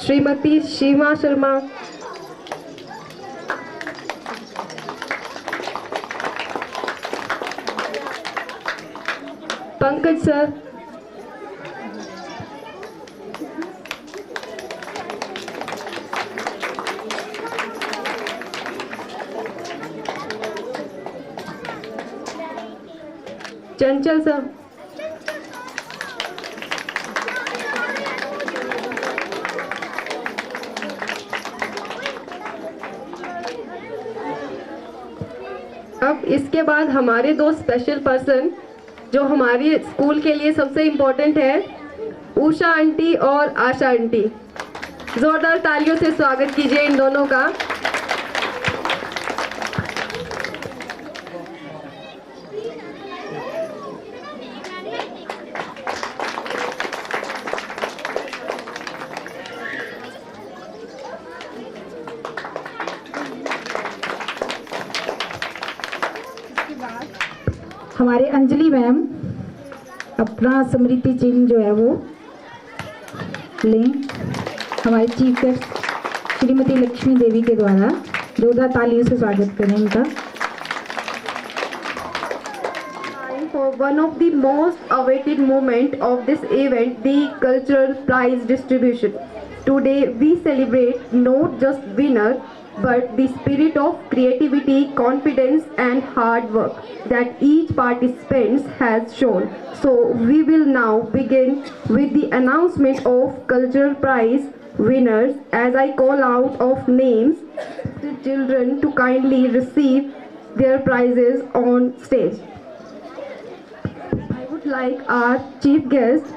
S2: श्रीमती सीमा शर्मा, पंकज सर, चंचल सर, अब इसके बाद हमारे दो स्पेशल पर्सन जो हमारी स्कूल के लिए सबसे इम्पोर्टेंट है, उषा आंटी और आशा आंटी। जोरदार तालियों से स्वागत कीजिए इन दोनों का।
S7: हमारे अंजलि मैम अपना स्मृति चिन्ह जो है वो लें। हमारे चीफ गेस्ट श्रीमती लक्ष्मी देवी के द्वारा जोरदार तालियों से स्वागत करें इनका।
S2: For one of the most awaited moment of this event, the cultural prize distribution. Today we celebrate not just winner, but the spirit of creativity, confidence and hard work that each participant has shown. So we will now begin with the announcement of cultural prize winners. As I call out of names, the children to kindly receive their prizes on stage. Like our chief guest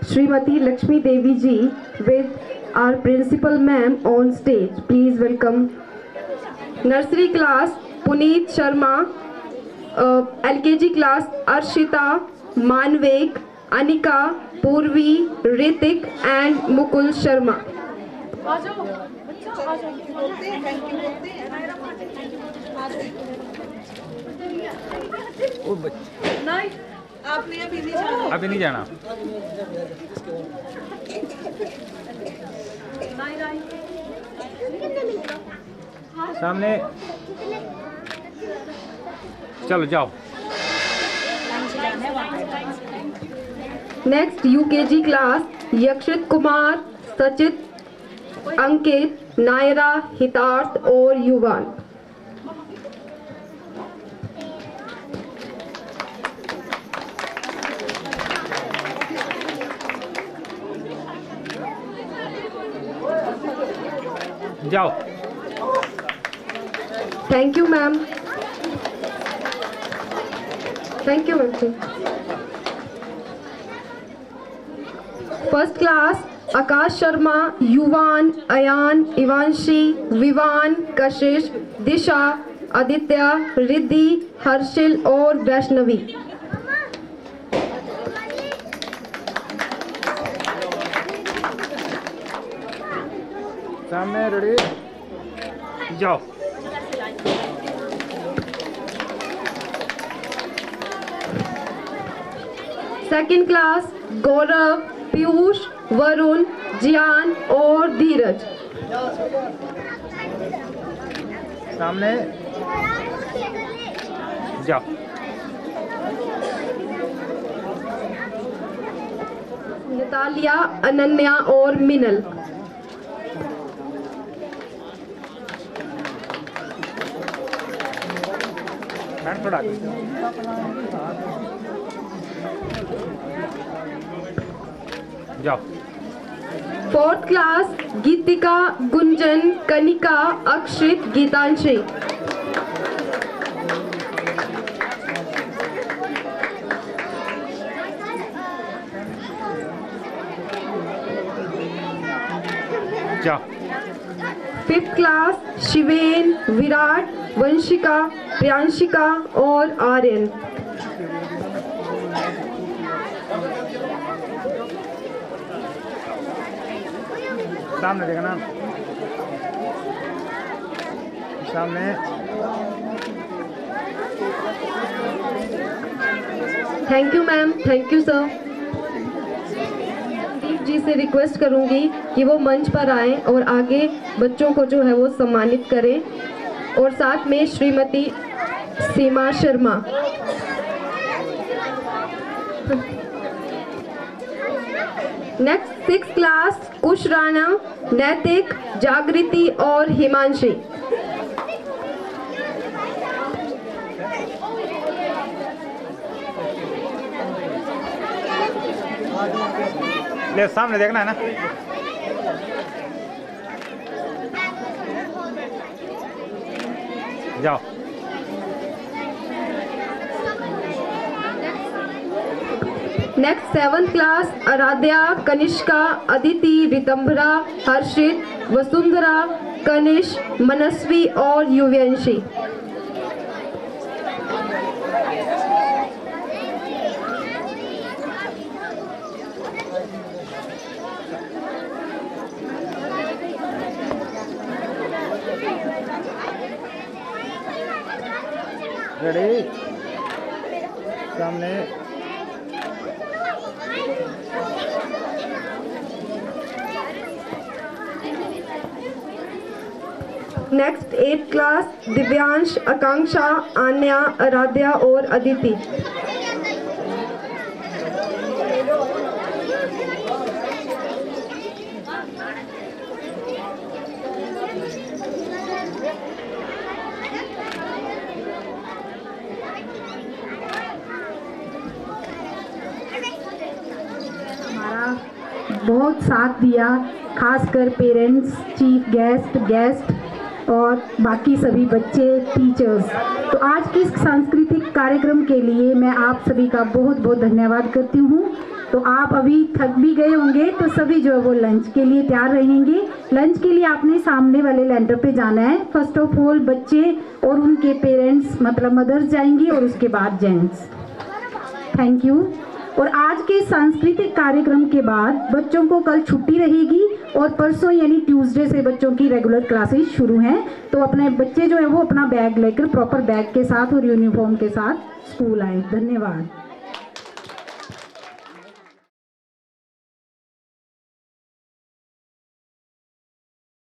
S2: Srimati Lakshmi Devi ji with our principal ma'am on stage. Please welcome nursery class Puneet Sharma, LKG class Arshita, Manvik, Anika, Purvi, Ritik and Mukul Sharma.
S8: अभी नहीं जाना। सामने चलो जाओ।
S2: Next UKG class Yakshit Kumar, Sachit, Ankit, Naira, Hitarth और युवान।
S8: जाओ।
S2: Thank you ma'am. Thank you ma'am. First class Akash Sharma, Yuvan, Ayan, इवांशी, Vivaan, कशिश, दिशा, आदित्य, रिद्धि, हर्षिल और वैष्णवी।
S8: सामने रेडी जाओ।
S2: सेकंड क्लास गौरव, पीयूष, वरुण, जियान और धीरज।
S8: सामने जाओ।
S2: नतालिया, अनन्या और मिनल।
S8: थोड़ा जाओ।
S2: Fourth class Geetika, Gunjan, Kanika, Akshit, Geetanshi.
S8: जाओ।
S2: फिफ्थ क्लास शिवेन, विराट, वंशिका, प्रियांशिका और आर्यन।
S8: सामने देखना। सामने
S2: thank you ma'am. Thank you sir. Deep ji से रिक्वेस्ट करूंगी कि वो मंच पर आए और आगे बच्चों को जो है वो सम्मानित करें और साथ में Shrimati Seema Sharma. Next six class कुश राणा, नैतिक, जागृति और हिमांशी।
S8: ले सामने देखना है ना। जाओ।
S2: Next seventh class Aaradhya, Kanishka, Aditi, Ritambhara, Harshit, Vasundhara, Kanish, Manasvi और युवंशी।
S8: रेडी सामने
S2: next 8th class Divyansh, Akanksha, Anya, Aaradhya और अदिति।
S7: हमारा बहुत साथ दिया, खासकर पेरेंट्स, चीफ गेस्ट और बाकी सभी बच्चे, टीचर्स। तो आज के इस सांस्कृतिक कार्यक्रम के लिए मैं आप सभी का बहुत बहुत धन्यवाद करती हूँ। तो आप अभी थक भी गए होंगे, तो सभी जो है वो लंच के लिए तैयार रहेंगे। लंच के लिए आपने सामने वाले लेंटर पे जाना है। फर्स्ट ऑफ ऑल बच्चे और उनके पेरेंट्स मतलब मदर्स जाएंगी और उसके बाद जेंट्स। Thank you. और आज के सांस्कृतिक कार्यक्रम के बाद बच्चों को कल छुट्टी रहेगी और परसों यानी ट्यूसडे से बच्चों की रेगुलर क्लासेस शुरू हैं। तो अपने बच्चे जो है वो अपना बैग लेकर प्रॉपर बैग के साथ और यूनिफॉर्म के साथ स्कूल आए। धन्यवाद।